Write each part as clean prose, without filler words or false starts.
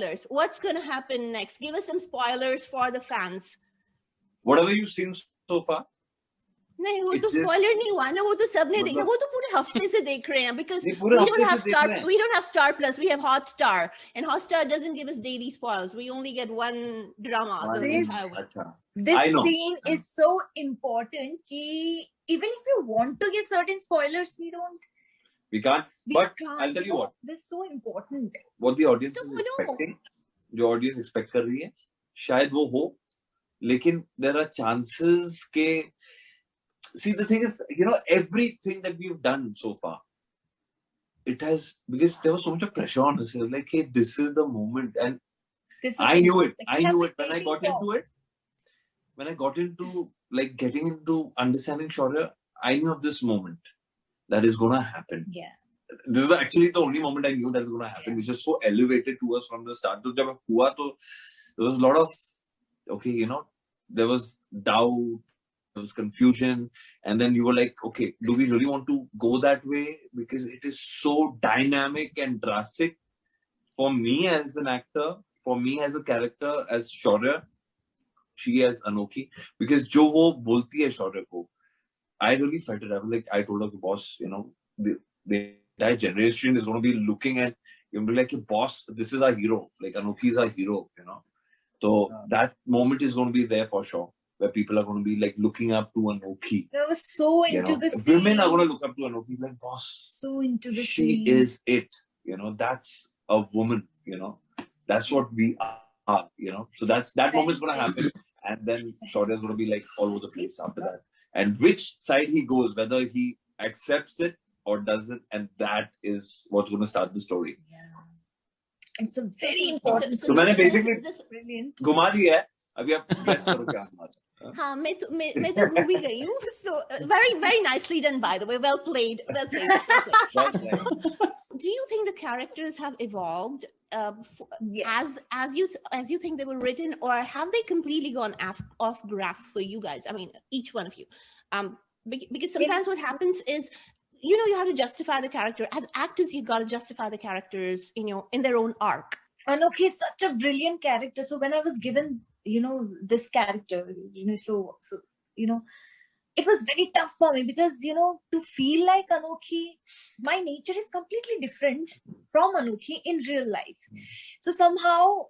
spoilers. What's going to happen next? Give us some spoilers for the fans. Whatever you've seen so far. नहीं वो तो spoiler नहीं हुआ ना, वो तो सबने देखा, वो तो पूरे हफ्ते से देख रहे हैं, because we don't have Star Plus, we have Hotstar, and Hotstar doesn't give us daily spoils. We only get one drama the entire week. This scene is so important कि even if you want to give certain spoilers, we can't. But I'll tell you what. This is so important. What the audience is expecting, जो audience expect कर रही है, शायद वो हो, लेकिन there are chances के. See, the thing is, everything that we've done so far, it has, because there was so much of pressure on us. Like, hey, this is the moment. And I knew it. I knew it when I got into it. When I got into, like, getting into understanding Shaurya, I knew of this moment that is going to happen. Yeah. This is actually the only moment I knew that is going to happen, which is so elevated to us from the start. So, जब हुआ तो there was a lot of, there was doubt. There was confusion, and then you were like, okay, do we really want to go that way? Because it is so dynamic and drastic. For me as an actor, for me as a character, as Shaurya, she as Anokhi, because jo wo bolti hai Shaurya ko, I really felt it. I was like, I told her, boss, the entire generation is going to be looking at, you'll be like, boss, this is our hero. Like, Anokhi is our hero, So that moment is going to be there for sure, where people are going to be like looking up to Anokhi. I was so into the scene. Women are going to look up to Anokhi like, boss. So into the scene. She is it. That's a woman. That's what we are. So that moment is going to happen, and then Shaurya is going to be like all over the place after that. And which side he goes, whether he accepts it or doesn't, and that is what's going to start the story. Yeah. It's a very important. So मैंने basically घुमा दिया है. अभी आप guess करो क्या हमारा. हाँ, मैं तो movie गई हूँ. So very, very nicely done, by the way. Well played. Well played. Do you think the characters have evolved as you think they were written, or have they completely gone off graph for you guys? I mean, each one of you. Because sometimes what happens is, you have to justify the character. As actors, you got to justify the characters, in their own arc. Anokhi is such a brilliant character. So when I was given, this character, so it was very tough for me because, to feel like Anokhi, my nature is completely different from Anokhi in real life. So somehow,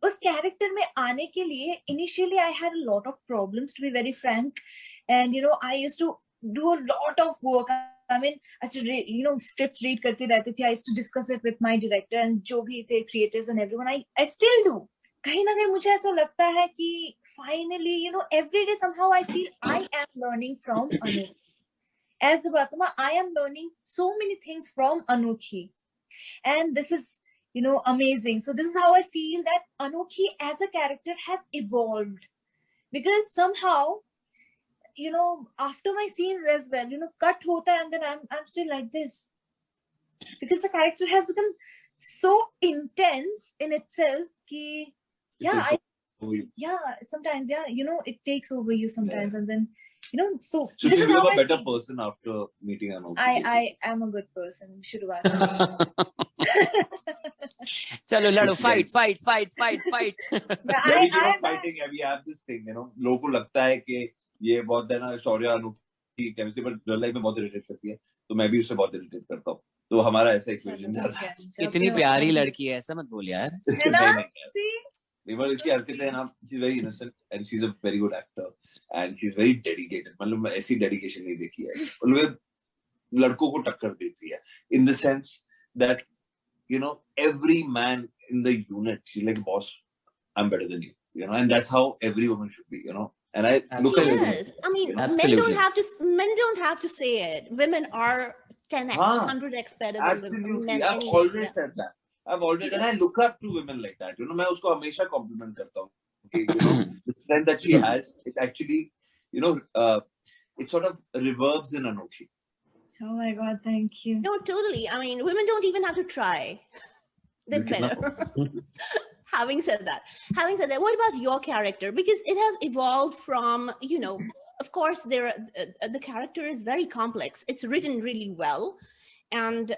उस character में आने के लिए, initially I had a lot of problems, to be very frank. And, I used to do a lot of work. I mean, I used to scripts read करती रहती थी. I used to discuss it with my director and जो भी थे creators and everyone. I still do. कहीं ना कहीं मुझे ऐसा लगता है कि finally, every day somehow I feel I am learning from Anokhi. As Debattama, I am learning so many things from Anokhi. And this is, amazing. So this is how I feel that Anokhi as a character has evolved. Because somehow, after my scenes as well, cut hota and then I'm still like this. Because the character has become so intense in itself ki, sometimes, it takes over you sometimes, and then, so you become a better person after meeting Anokhi. I am a good person. Should have asked. Chalo, lado, fight. We keep on fighting. We have this thing, लोगों को लगता है कि ये बहुत है ना शौर्य अनोखी केमिस्ट्री पर रियल लाइफ में बहुत इरिटेट करती है, तो मैं भी उससे बहुत इरिटेट करता हूँ, तो हमारा ऐसा एक्सपीरियंस जाता है. इतनी प्यारी लड़की है, ऐसा मत बोल यार. But इसकी हरकतें हैं ना, she's very innocent and she's a very good actor and she's very dedicated. मतलब मैं ऐसी dedication नहीं देखी है. वो लड़कों को टक्कर देती है in the sense that every man in the unit, she's like, boss, I'm better than you, and that's how every woman should be, And I look at it. I mean, men don't have to say it. Women are 10x, 100x better than men. I've always said that. And I look up to women like that. मैं उसको हमेशा compliment करता हूँ. The strength that she has, it actually, it sort of reverbs in Anokhi. Oh my God, thank you. No, totally. I mean, women don't even have to try. They're better. Having said that, what about your character? Because it has evolved from, of course, the character is very complex. It's written really well. and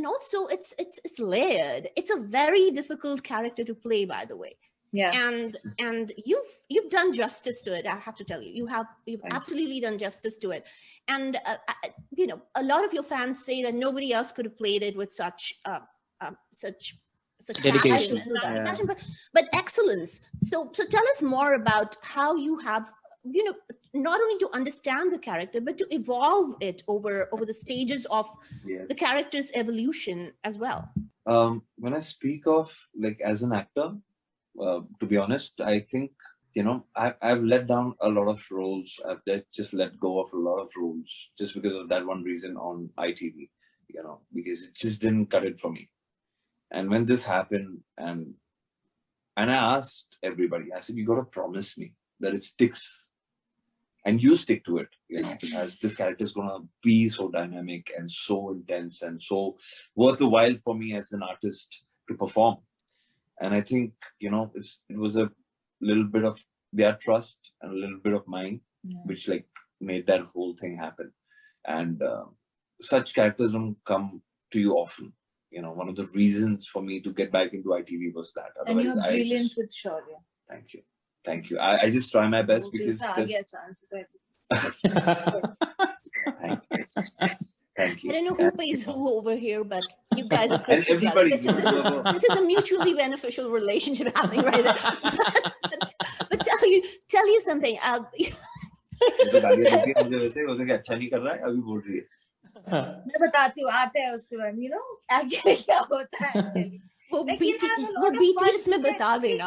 also it's layered. It's a very difficult character to play, by the way. Yeah. And you've done justice to it. I have to tell you, you've absolutely done justice to it. And a lot of your fans say that nobody else could have played it with such dedication, passion, but excellence. So tell us more about how you have, not only to understand the character, but to evolve it over the stages of the character's evolution as well. When I speak of like as an actor, to be honest, I think, I've let down a lot of roles. I've just let go of a lot of roles just because of that one reason on ITV, because it just didn't cut it for me. And when this happened, and I asked everybody, I said, you got to promise me that it sticks. And you stick to it, as this character is going to be so dynamic and so intense and so worth the while for me as an artist to perform. And I think, it was a little bit of their trust and a little bit of mine, which like made that whole thing happen. And such characters don't come to you often. One of the reasons for me to get back into ITV was that. Otherwise, and you're brilliant with Shaurya. Thank you. I just try my best because. Thank you. I don't know who pays who over here, but you guys are and everybody. This is a mutually beneficial relationship happening right there. But tell you something. मैं बताती हूँ, आता है उसके बाद, actually क्या होता है actually. वो BTS में बता देना.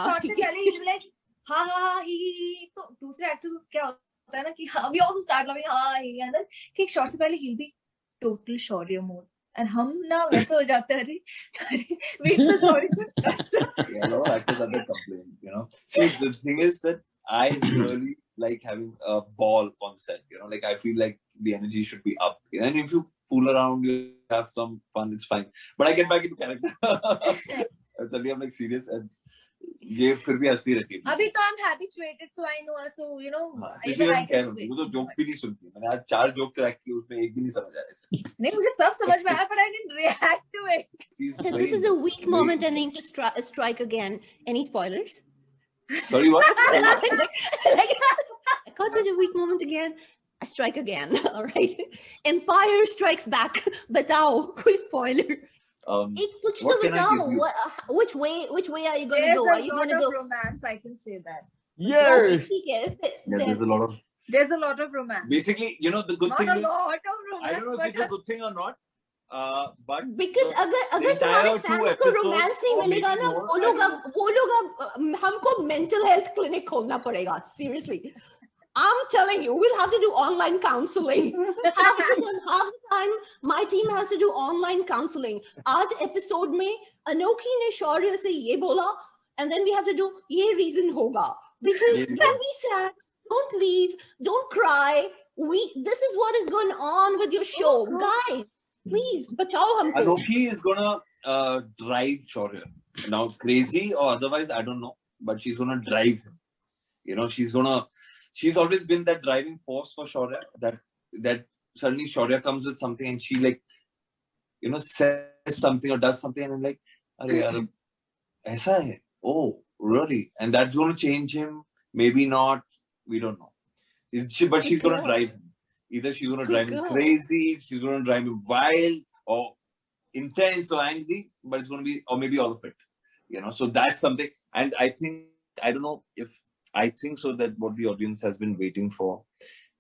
हाँ ही तो दूसरे एक्टर्स को क्या होता है ना कि we also start loving he and then एक शॉट से पहले he'll be total Shaurya mode and हम ना वैसे हो जाते हैं wait so sorry sir. Yeah, a lot of actors are there complain, See, the thing is that I really like having a ball on set, like I feel like the energy should be up, and if you fool around, you have some fun, it's fine. But I get back into character. I'm like serious and ये फिर भी हंसती रहती है. अभी तो I'm habituated, so I know, so I can switch. वो तो जोक भी नहीं सुनती. मैंने आज 4 जोक ट्रैक किए, उसमें एक भी नहीं समझ आया. नहीं, मुझे सब समझ में आया, but I didn't react to it. So this is a weak moment. I need to strike again. Any spoilers? Sorry, what? I caught it a weak moment again. I strike again. All right. Empire Strikes Back. बताओ कोई spoiler. What can I give you? Which way are you going to go? Are you going to go romance? I can say that. Yes. There's a lot of romance. Basically, the good thing is. Not a lot of romance. I don't know if it's a good thing or not. But because अगर तुम्हारे fans को romance नहीं मिलेगा ना, वो लोग हमको mental health clinic खोलना पड़ेगा. Seriously. I'm telling you, we'll have to do online counseling. Half the time, my team has to do online counseling. आज episode में अनोखी ने शौर्य से ये बोला, and then we have to do ये reason होगा. Because don't be sad, don't leave, don't cry. This is what is going on with your show, guys. Please, बचाओ हमको. Anokhi is gonna drive Shaurya. Now, crazy or otherwise, I don't know, but she's gonna drive him. She's always been that driving force for Shaurya. That suddenly Shaurya comes with something and she says something or does something, and I'm like, अरे यार, ऐसा है? Oh, really? And that's going to change him? Maybe not. We don't know. But she's going to drive him. Either she's going to drive him crazy, she's going to drive him wild, or intense or angry, but it's going to be, or maybe all of it. So that's something. And I think, I don't know if, I think so that what the audience has been waiting for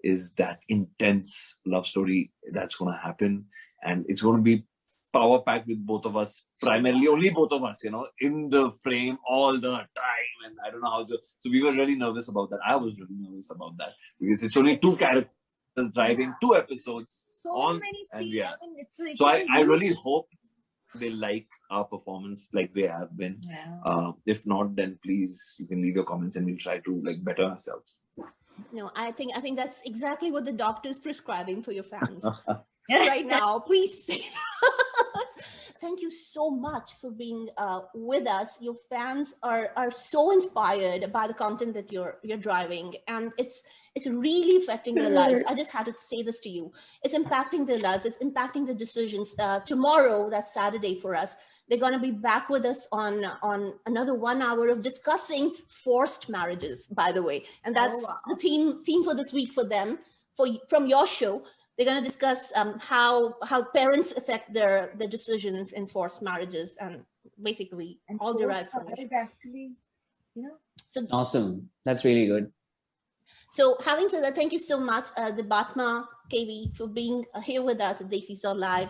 is that intense love story that's going to happen. And it's going to be power packed with both of us, primarily only both of us, in the frame all the time. And I don't know how to. So we were really nervous about that. I was really nervous about that because it's only 2 characters driving 2 episodes. So many scenes. Yeah. So I really hope they like our performance like they have been. Yeah. If not, then please, you can leave your comments and we'll try to better ourselves. No, I think that's exactly what the doctor is prescribing for your fans right now. Please. thank you so much for being with us. Your fans are so inspired by the content that you're driving, and it's really affecting their lives. I just had to say this to you. It's impacting their lives. It's impacting the decisions. Tomorrow, that's Saturday for us, they're going to be back with us on another 1 hour of discussing forced marriages, by the way. And that's the theme for this week for them, from your show. They're going to discuss how parents affect their decisions in forced marriages, and basically all derived from it. Actually, you know. So awesome. That's really good. So having said that, thank you so much, Debattama, KV, for being here with us at Desi Live.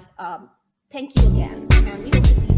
Thank you again, and we hope to see you